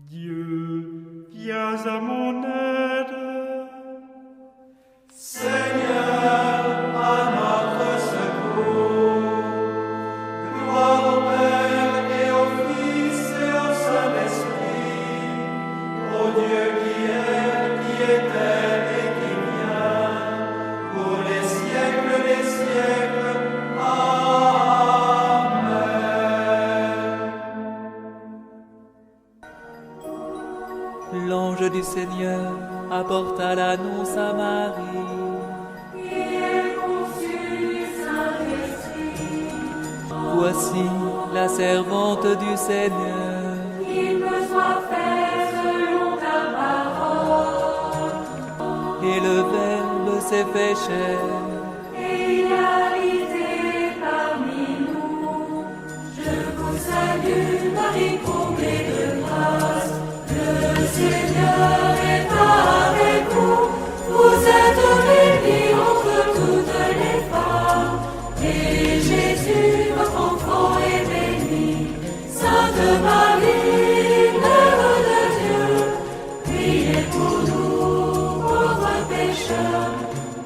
Dieu, viens à mon aide. Seigneur, à notre secours. Gloire au Père et au Fils et au Saint-Esprit, au Dieu qui est, qui était et qui vient, pour les siècles des siècles. Amen. L'ange du Seigneur apporta l'annonce à Marie. Voici la servante du Seigneur. Qu'il me soit fait selon ta parole. Et le Verbe s'est fait chair. Et il a habité parmi nous. Je vous salue, Marie, comblée de grâce. Le Seigneur est avec vous. Vous êtes bénie entre toutes les femmes. Et Jésus, votre enfant, est béni. Sainte Marie, Mère de Dieu, priez pour nous, pauvres pécheurs,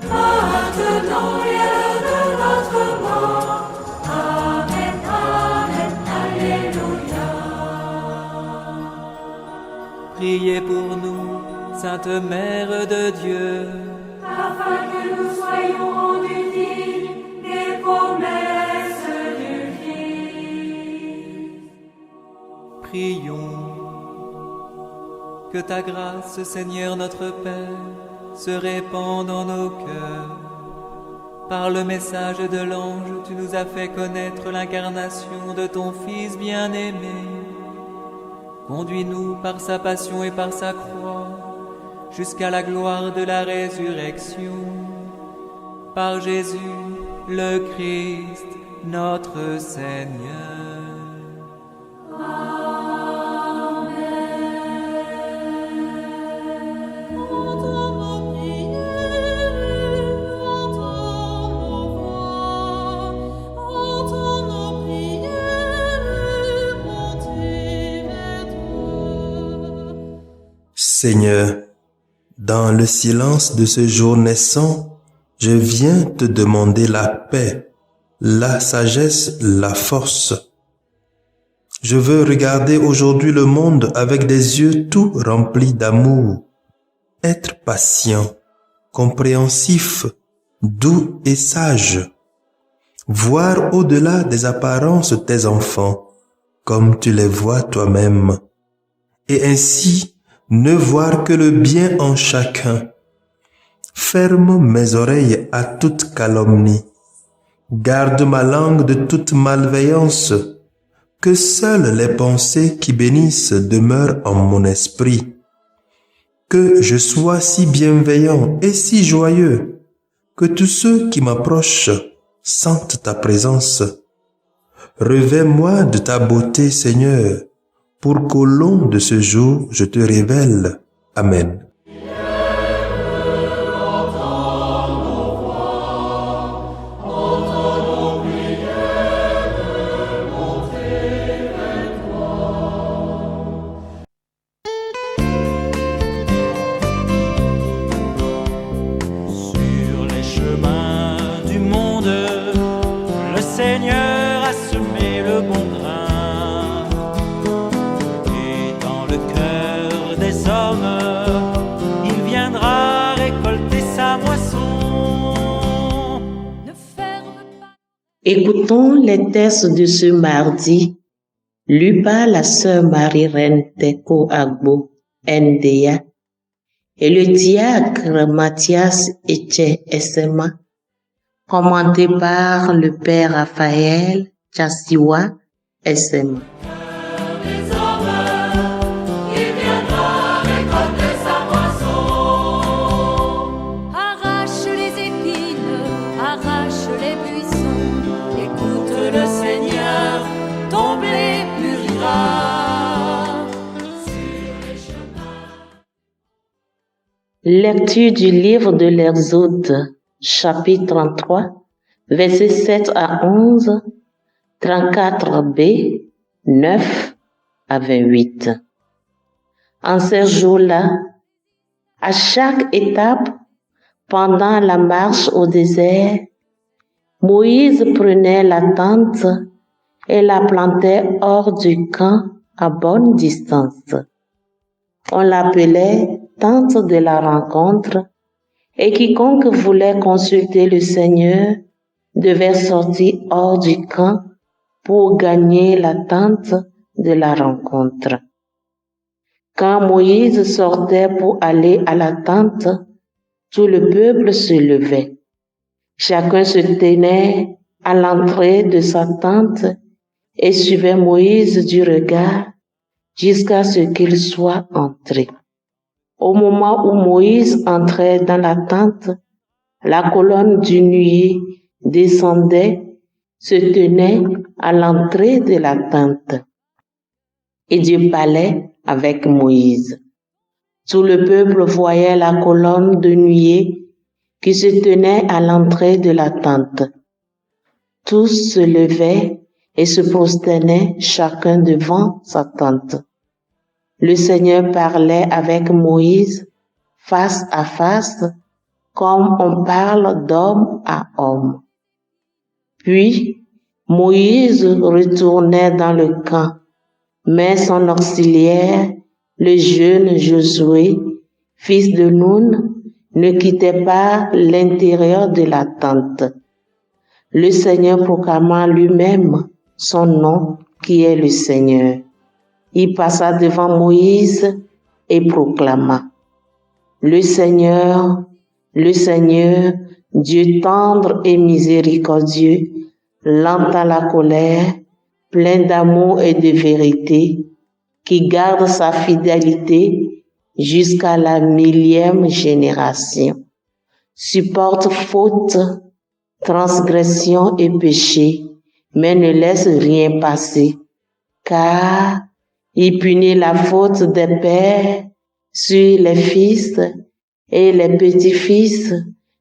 maintenant et à l'heure de notre mort. Amen, Amen, Alléluia. Priez pour nous, Sainte Mère de Dieu. Afin que nous soyons rendus dignes des promesses du Christ. Prions. Que ta grâce, Seigneur notre Père, se répande en nos cœurs. Par le message de l'ange, tu nous as fait connaître l'incarnation de ton Fils bien-aimé. Conduis-nous par sa passion et par sa croix, jusqu'à la gloire de la résurrection. Par Jésus, le Christ, notre Seigneur. Seigneur, dans le silence de ce jour naissant, je viens te demander la paix, la sagesse, la force. Je veux regarder aujourd'hui le monde avec des yeux tout remplis d'amour, être patient, compréhensif, doux et sage, voir au-delà des apparences tes enfants, comme tu les vois toi-même, et ainsi ne voir que le bien en chacun. Ferme mes oreilles à toute calomnie. Garde ma langue de toute malveillance. Que seules les pensées qui bénissent demeurent en mon esprit. Que je sois si bienveillant et si joyeux, que tous ceux qui m'approchent sentent ta présence. Revêt-moi de ta beauté, Seigneur, pour qu'au long de ce jour, je te révèle. Amen. Sur les chemins du monde, le Seigneur a semé le bon grain. Et dans le cœur des hommes, il viendra récolter sa moisson. Ne ferme pas. Écoutons les textes de ce mardi, lus par la sœur Marie-Reine Teko Agbo, NDA, et le diacre Mathias Eche Essema, commenté par le père Raphaël Chassiwa Essema. Des hommes, il viendra récolter sa moisson. Arrache les épines, arrache les buissons. Écoute le Seigneur, ton blé mûrira. Lecture du livre de l'Exode, chapitre 33, versets 7 à 11, 34b, 9 à 28. En ces jours-là, à chaque étape, pendant la marche au désert, Moïse prenait la tente et la plantait hors du camp à bonne distance. On l'appelait tente de la rencontre et quiconque voulait consulter le Seigneur devait sortir hors du camp pour gagner la tente de la rencontre. Quand Moïse sortait pour aller à la tente, tout le peuple se levait. Chacun se tenait à l'entrée de sa tente et suivait Moïse du regard jusqu'à ce qu'il soit entré. Au moment où Moïse entrait dans la tente, la colonne du nuée descendait, se tenait à l'entrée de la tente. Et Dieu parlait avec Moïse. Tout le peuple voyait la colonne de nuée qui se tenait à l'entrée de la tente. Tous se levaient et se prosternaient chacun devant sa tente. Le Seigneur parlait avec Moïse face à face, comme on parle d'homme à homme. Puis, Moïse retournait dans le camp, mais son auxiliaire, le jeune Josué, fils de Nun, ne quittait pas l'intérieur de la tente. Le Seigneur proclama lui-même son nom, qui est le Seigneur. Il passa devant Moïse et proclama: le Seigneur, Dieu tendre et miséricordieux, lent à la colère, plein d'amour et de vérité, qui garde sa fidélité jusqu'à la 1000e génération, supporte faute, transgression et péché, mais ne laisse rien passer, car il punit la faute des pères sur les fils et les petits-fils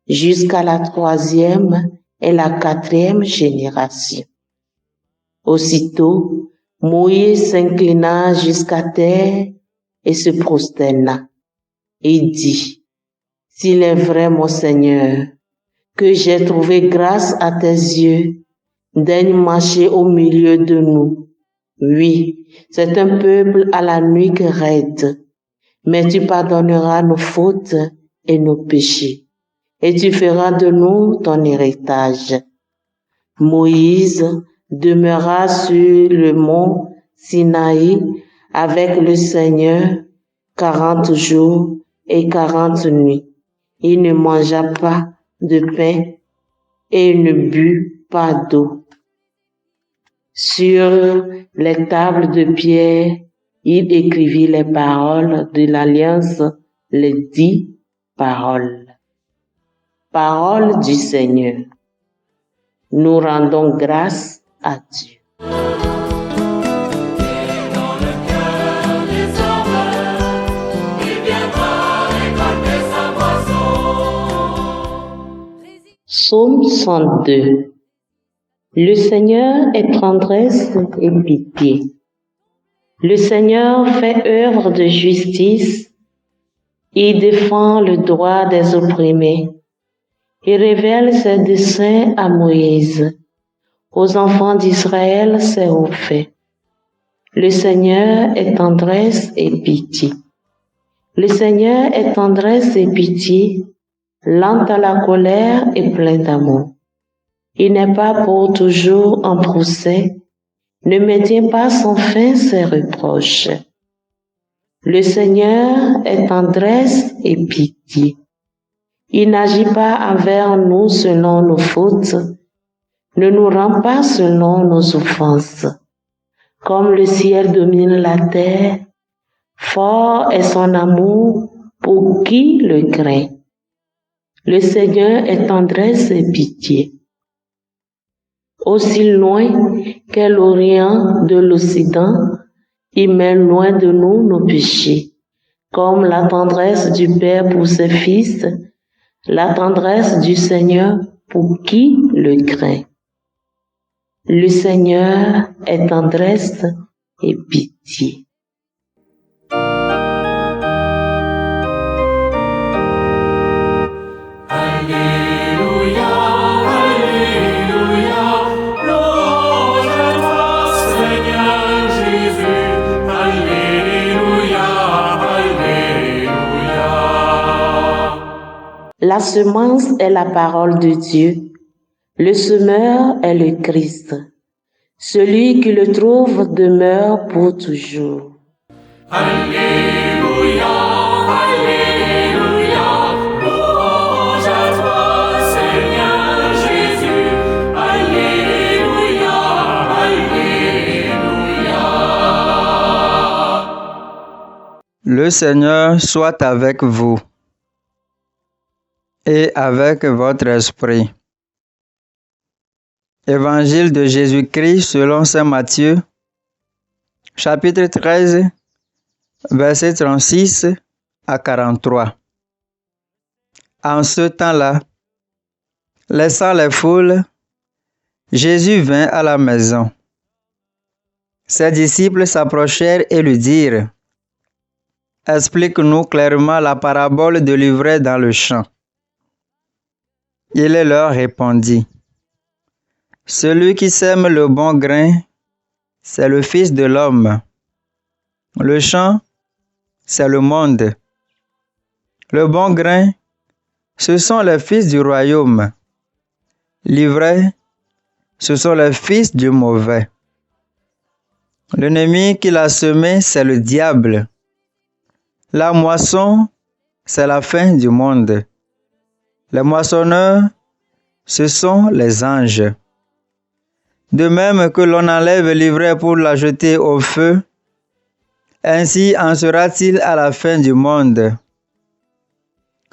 jusqu'à la 3e et la 4e génération. Aussitôt, Moïse s'inclina jusqu'à terre et se prosterna et dit: s'il est vrai, mon Seigneur, que j'ai trouvé grâce à tes yeux, daigne marcher au milieu de nous. Oui, c'est un peuple à la nuque raide, mais tu pardonneras nos fautes et nos péchés, et tu feras de nous ton héritage. Moïse demeura sur le mont Sinaï avec le Seigneur 40 jours et 40 nuits. Il ne mangea pas de pain et ne but pas d'eau. Sur les tables de pierre, il écrivit les paroles de l'Alliance, les 10 paroles. Paroles du Seigneur. Nous rendons grâce à Dieu. Psaume 102. Le Seigneur est tendresse et pitié. Le Seigneur fait œuvre de justice. Il défend le droit des opprimés. Il révèle ses desseins à Moïse. Aux enfants d'Israël, ses hauts faits. Le Seigneur est tendresse et pitié. Le Seigneur est tendresse et pitié, lent à la colère et plein d'amour. Il n'est pas pour toujours en procès, ne maintient pas sans fin ses reproches. Le Seigneur est tendresse et pitié. Il n'agit pas envers nous selon nos fautes, ne nous rend pas selon nos offenses. Comme le ciel domine la terre, fort est son amour pour qui le craint. Le Seigneur est tendresse et pitié. Aussi loin qu'est l'Orient de l'Occident, il met loin de nous nos péchés. Comme la tendresse du Père pour ses fils, la tendresse du Seigneur pour qui le craint. Le Seigneur est tendresse et pitié. La semence est la parole de Dieu. Le semeur est le Christ. Celui qui le trouve demeure pour toujours. Alléluia, Alléluia, louange à toi, Seigneur Jésus. Alléluia, Alléluia. Le Seigneur soit avec vous et avec votre esprit. Évangile de Jésus-Christ selon saint Matthieu, chapitre 13, versets 36 à 43. En ce temps-là, laissant les foules, Jésus vint à la maison. Ses disciples s'approchèrent et lui dirent: « Explique-nous clairement la parabole de l'ivraie dans le champ. » Il leur répondit: « Celui qui sème le bon grain, c'est le Fils de l'homme. Le champ, c'est le monde. Le bon grain, ce sont les fils du royaume. L'ivraie, ce sont les fils du mauvais. L'ennemi qui l'a semé, c'est le diable. La moisson, c'est la fin du monde. Les moissonneurs, ce sont les anges. De même que l'on enlève l'ivraie pour la jeter au feu, ainsi en sera-t-il à la fin du monde.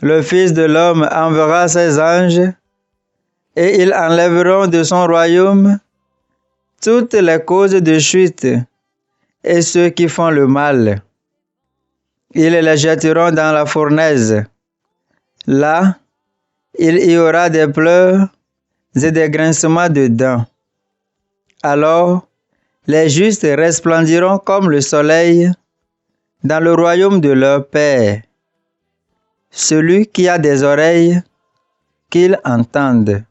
Le Fils de l'homme enverra ses anges, et ils enlèveront de son royaume toutes les causes de chute et ceux qui font le mal. Ils les jetteront dans la fournaise. Là, il y aura des pleurs et des grincements de dents. Alors, les justes resplendiront comme le soleil dans le royaume de leur Père. Celui qui a des oreilles, qu'il entende.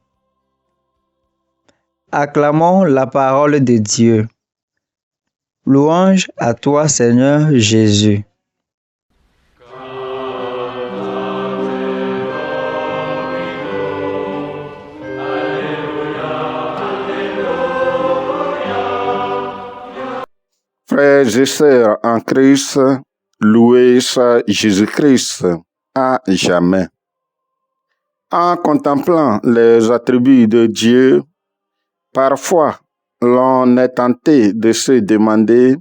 Acclamons la parole de Dieu. Louange à toi, Seigneur Jésus. Frères et sœurs en Christ, louez Jésus-Christ à jamais. En contemplant les attributs de Dieu, parfois l'on est tenté de se demander: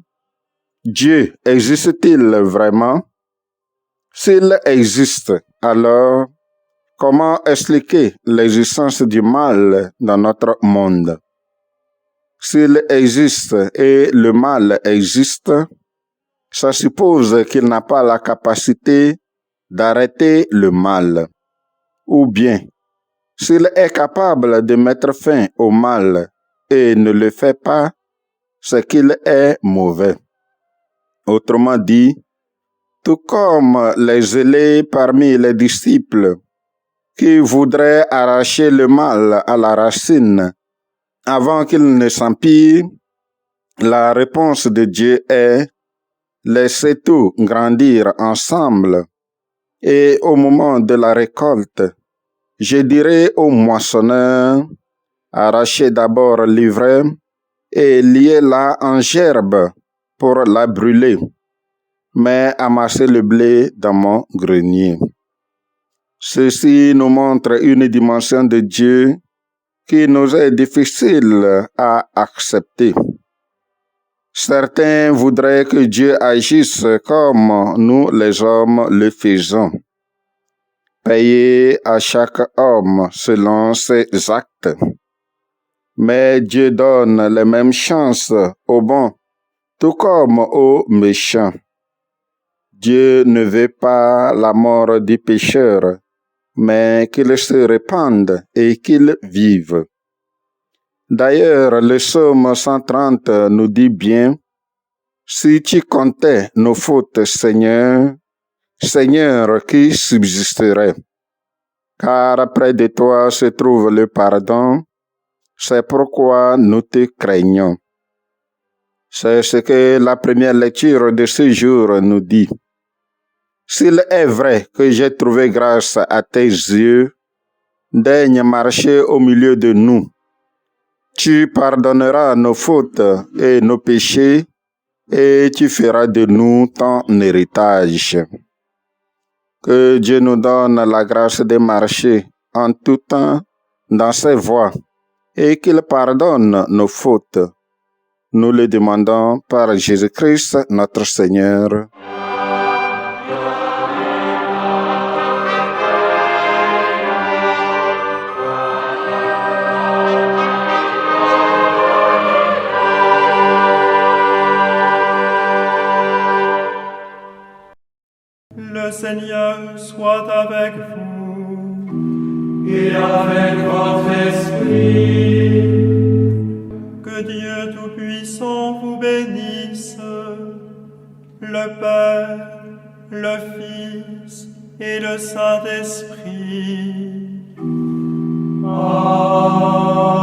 Dieu existe-t-il vraiment? S'il existe, alors comment expliquer l'existence du mal dans notre monde? S'il existe et le mal existe, ça suppose qu'il n'a pas la capacité d'arrêter le mal. Ou bien, s'il est capable de mettre fin au mal et ne le fait pas, c'est qu'il est mauvais. Autrement dit, tout comme les zélés parmi les disciples qui voudraient arracher le mal à la racine avant qu'il ne s'empire, la réponse de Dieu est: laissez tout grandir ensemble, et au moment de la récolte, je dirai aux moissonneurs: arrachez d'abord l'ivraie et liez-la en gerbe pour la brûler, mais amassez le blé dans mon grenier. Ceci nous montre une dimension de Dieu qui nous est difficile à accepter. Certains voudraient que Dieu agisse comme nous les hommes le faisons. Payer à chaque homme selon ses actes. Mais Dieu donne les mêmes chances aux bons, tout comme aux méchants. Dieu ne veut pas la mort du pécheur, mais qu'il se répande et qu'il vive. D'ailleurs, le psaume 130 nous dit bien: si tu comptais nos fautes, Seigneur, Seigneur, qui subsisterait? Car près de toi se trouve le pardon, c'est pourquoi nous te craignons. C'est ce que la première lecture de ce jour nous dit. S'il est vrai que j'ai trouvé grâce à tes yeux, daigne marcher au milieu de nous. Tu pardonneras nos fautes et nos péchés et tu feras de nous ton héritage. Que Dieu nous donne la grâce de marcher en tout temps dans ses voies et qu'il pardonne nos fautes. Nous le demandons par Jésus-Christ notre Seigneur. Le Seigneur soit avec vous. Et avec votre esprit. Que Dieu Tout-Puissant vous bénisse, le Père, le Fils et le Saint-Esprit. Amen.